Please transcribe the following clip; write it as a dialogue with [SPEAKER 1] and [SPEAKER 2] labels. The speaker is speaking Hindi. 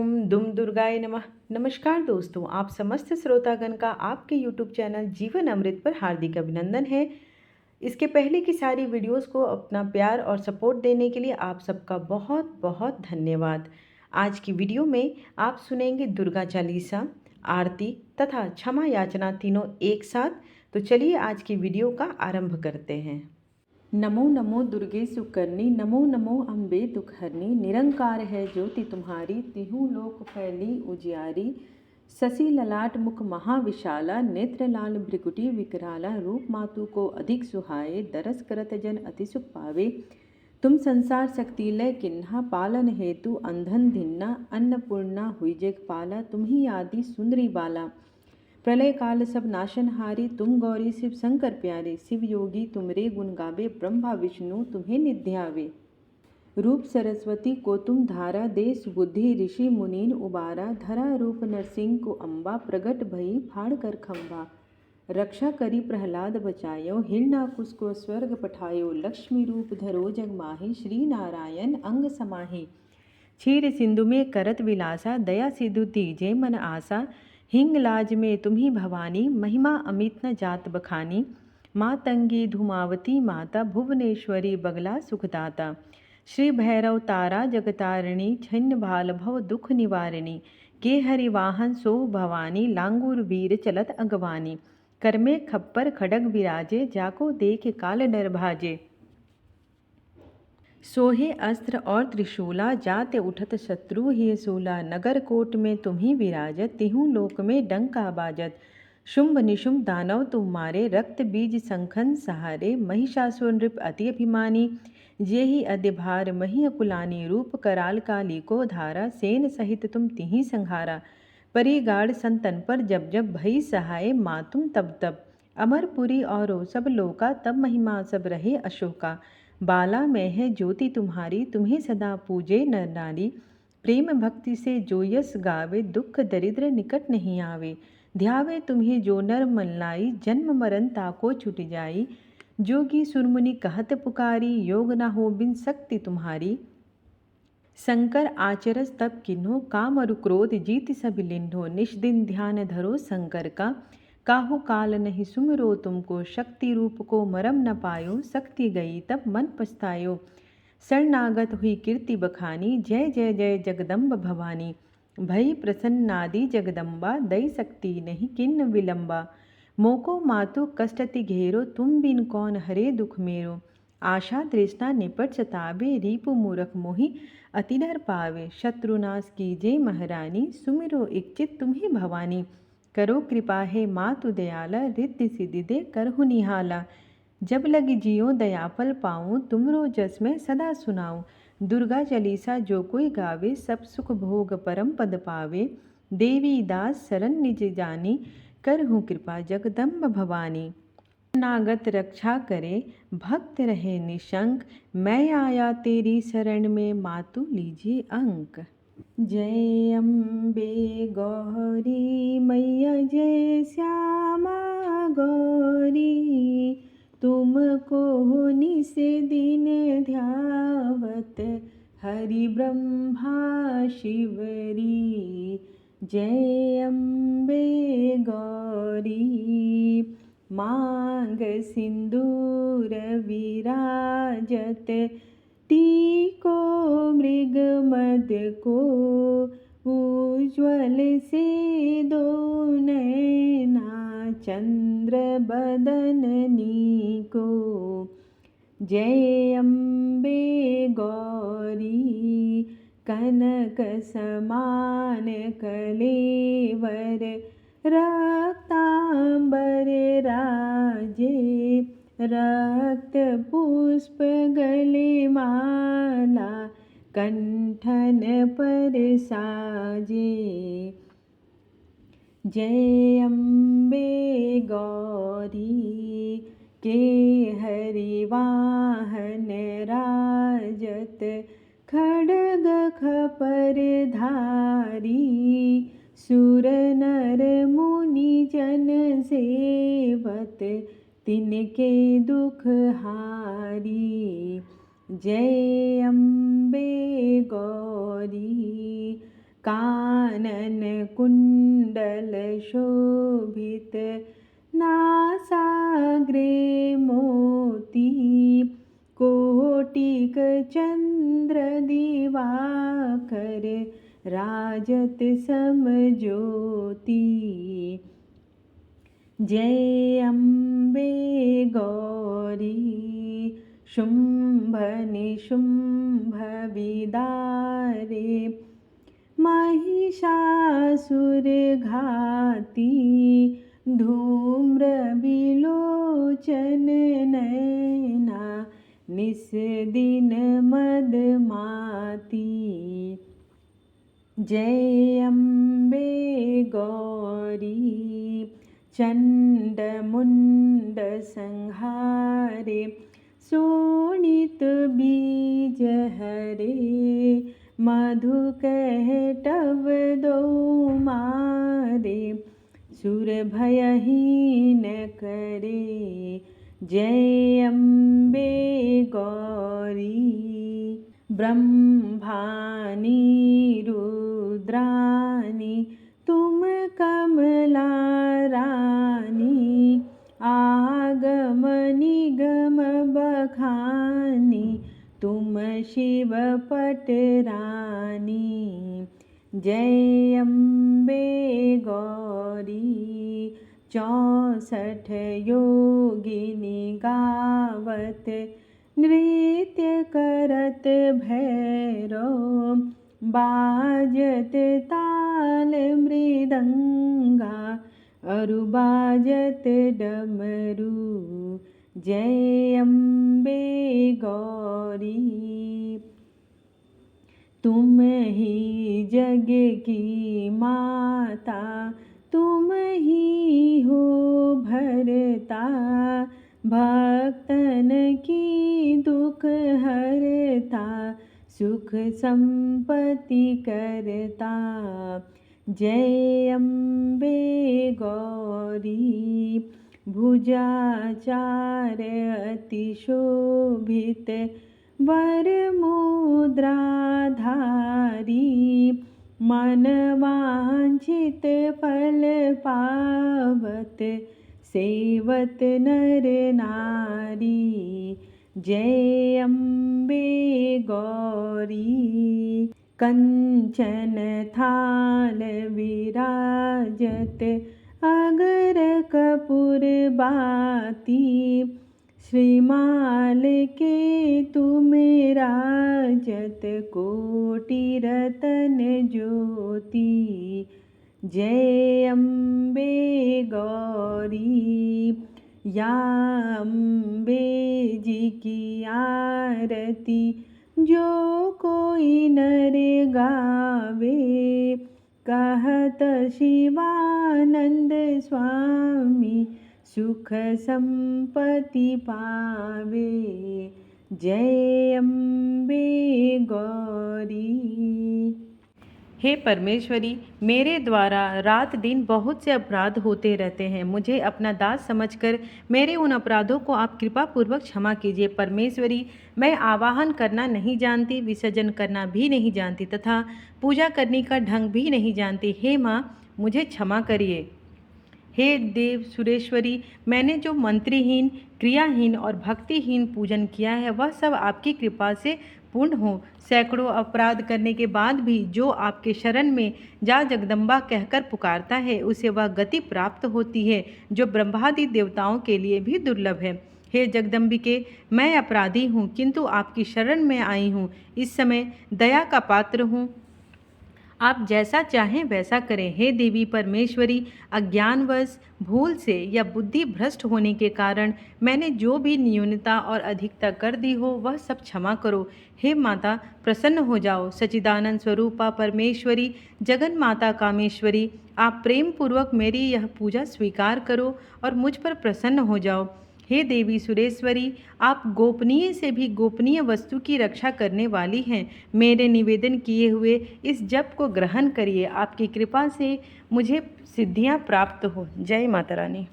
[SPEAKER 1] ओम दुम दुर्गाय नमः। नमस्कार दोस्तों, आप समस्त श्रोतागण का आपके यूट्यूब चैनल जीवन अमृत पर हार्दिक अभिनंदन है। इसके पहले की सारी वीडियोस को अपना प्यार और सपोर्ट देने के लिए आप सबका बहुत बहुत धन्यवाद। आज की वीडियो में आप सुनेंगे दुर्गा चालीसा, आरती तथा क्षमा याचना तीनों एक साथ। तो चलिए आज की वीडियो का आरंभ करते हैं। नमो नमो दुर्गे सुकर्णी, नमो नमो अम्बे दुखहरणी। निरंकार है ज्योति तुम्हारी, तिहु लोक फैली उजियारी। शशि ललाट मुख महाविशाला, नेत्र लाल भ्रिकुटी विकराला। रूप मातु को अधिक सुहाए, दरस करत जन अति सुख पावे। तुम संसार शक्ति लय किन्हा, पालन हेतु अंधन धिन्ना। अन्नपूर्णा हुई जगपाला, तुम ही आदि सुंदरी बाला। प्रलय काल सब नाशनहारी, तुम गौरी शिव शंकर प्यारे। शिव योगी तुमरे गुण गावे, ब्रह्मा विष्णु तुम्हें निध्यावे। रूप सरस्वती को तुम धारा, देश बुद्धि ऋषि मुनीन उबारा। धरा रूप नरसिंह को अम्बा, प्रगट भई फाड़ कर खम्बा। रक्षा करी प्रहलाद बचायो, हिरणाकुश को स्वर्ग पठायो। लक्ष्मी रूप धरो जग माही, श्री नारायण अंग समाही। क्षीर सिंधु में करत विलासा, दया सिधु तीजे मन आसा। हिंगलाज में तुम्ही भवानी, महिमा अमित न जात बखानी। मातंगी धूमावती माता, भुवनेश्वरी बगला सुखदाता। श्री भैरव तारा जगतारिणी, छिन्न भाल भव दुख निवारिणी। के हरि वाहन सो भवानी, लांगूर वीर चलत अगवानी। कर में खप्पर खडग विराजे, जाको देख काल डर भाजे। सोहे अस्त्र और त्रिशूला, जाते उठत शत्रु ही सूला। नगर कोट में तुम्ही विराजत, तिहु लोक में डंका बाजत। शुंभ निशुंभ दानव तुम मारे, रक्त बीज संखन सहारे। महिषासुर नृप अति अभिमानी, जेहि अद्य भार मही अकुलानी। रूप कराल काली को धारा, सेन सहित तुम तिहि संहारा। परिगाड़ संतन पर जब जब, भई सहाय मातुम तब तब। अमरपुरी और सब लोका, तब महिमा सब रहे अशोका। बाला में है ज्योति तुम्हारी, तुम्हें सदा पूजे नर नारी। प्रेम भक्ति से जो यस गावे, दुख दरिद्र निकट नहीं आवे। ध्यावे तुम्हें जो नर मन लाई, जन्म मरण ताको छुट जाई। जोगी सुरमुनि कहत पुकारी, योग न हो बिन शक्ति तुम्हारी। शंकर आचरस तब किन्हो, काम अरु क्रोध जीत सब लिन्हो। निष्दिन ध्यान धरो शंकर का, काहू काल नहीं सुमिरो तुमको। शक्ति रूप को मरम न पायो, शक्ति गई तब मन पछतायो। शरणागत हुई कीर्ति बखानी, जय जय जय जगदम्ब भवानी। भई प्रसन्न नादी जगदम्बा, दई शक्ति नहीं किन्न विलंबा। मोको मातु कष्टति घेरो, तुम बिन कौन हरे दुख मेरो। आशा तृष्णा निपट सतावे, रीपु मूरख मोहि अति डर पावे। शत्रुनाश कीजे महारानी, सुमिरो इच्छित तुम्ही भवानी। करो कृपा है मातु दयाला, रिद्धि सिद्धि दे करहु निहाला। जब लगी जियो दया फल पाऊँ, तुमरो जस में सदा सुनाऊँ। दुर्गा चालीसा जो कोई गावे, सब सुख भोग परम पद पावे। देवी दास शरण निज जानी, करहु कृपा जगदम्ब भवानी। शरणागत रक्षा करे, भक्त रहे निशंक। मैं आया तेरी शरण में, मातु लीजिए अंक। जय अम्बे गौरी मैया, जय श्यामा गौरी। तुमको निस दिन ध्यावत, हरि ब्रह्मा शिवरी। जय अम्बे गौरी। मांग सिंदूर विराजत, टीको मृग मद को। उज्ज्वल से दो नैना, चंद्र बदननी को। जय अम्बे गौरी। कनक समान कलेवर, रक्तांबर राजे। रक्त पुष्प गले माला, कंठन पर साजे। जय अम्बे गौरी। के हरि वाहन राजत, खड्ग खपर धारी। सुर नर मुनि जन सेवत, तिनके दुख हारी। जय अम्बे गौरी। कानन कुंडल शोभित, नासाग्रे मोती, कोटिक चंद्र दिवाकर, राजत समज्योति। जय अम्बे गौरी, शुंभ निशुंभ विदारे, महिषासुर घाती, धूम्र विलोचन नयना, निस्दिन मदमाती। जय अम्बे गौरी, चंड मुंड संहारे, शोणित बीज हरे, मधुकैटभ दो मारे, सुर भयहीन करे। जय अम्बे गौरी, ब्रह्मानी रुद्रानी, तुम कमला रानी, आगम निगम बखानी, तुम शिव पटरानी। जय अम्बे गौरी, 64 योगिनी गावत, नृत्य करत भैरव, बाजत ताल मृदंगा, अरु बाजत डमरू। जय अम्बे गौरी, तुम ही जग की माता, तुम ही हो भरता, भक्तन की दुख हरता, सुख संपत्ति करता। जय अम्बे गौरी, भुजाचार अति शोभित, वर मुद्राधारी, मन वांछित फल पावत, सेवत नर नारी। जय अम्बे गौरी, कंचन थाल विराजत, अगर कपूर बाती, श्रीमाल के तुम राजत, कोटि रतन ज्योति। जय अम्बे गौरी, या अम्बे जी की आरती, जो कोई नर गावे, कहत शिवानंद स्वामी, सुख संपत्ति पावे। जय अम्बे गौरी। हे परमेश्वरी, मेरे द्वारा रात दिन बहुत से अपराध होते रहते हैं। मुझे अपना दास समझकर मेरे उन अपराधों को आप कृपा पूर्वक क्षमा कीजिए। परमेश्वरी, मैं आवाहन करना नहीं जानती, विसर्जन करना भी नहीं जानती तथा पूजा करने का ढंग भी नहीं जानती। हे माँ, मुझे क्षमा करिए। हे देव सुरेश्वरी, मैंने जो मंत्रहीन, क्रियाहीन और भक्तिहीन पूजन किया है वह सब आपकी कृपा से पूर्ण हो। सैकड़ों अपराध करने के बाद भी जो आपके शरण में जा जगदम्बा कहकर पुकारता है उसे वह गति प्राप्त होती है जो ब्रह्मादि देवताओं के लिए भी दुर्लभ है। हे जगदम्बिके, मैं अपराधी हूँ किंतु आपकी शरण में आई हूँ। इस समय दया का पात्र हूँ, आप जैसा चाहें वैसा करें। हे देवी परमेश्वरी, अज्ञानवश, भूल से या बुद्धि भ्रष्ट होने के कारण मैंने जो भी न्यूनता और अधिकता कर दी हो वह सब क्षमा करो। हे माता, प्रसन्न हो जाओ। सच्चिदानंद स्वरूपा परमेश्वरी, जगन माता कामेश्वरी, आप प्रेम पूर्वक मेरी यह पूजा स्वीकार करो और मुझ पर प्रसन्न हो जाओ। हे देवी सुरेश्वरी, आप गोपनीय से भी गोपनीय वस्तु की रक्षा करने वाली हैं। मेरे निवेदन किए हुए इस जप को ग्रहण करिए। आपकी कृपा से मुझे सिद्धियां प्राप्त हो। जय माता रानी।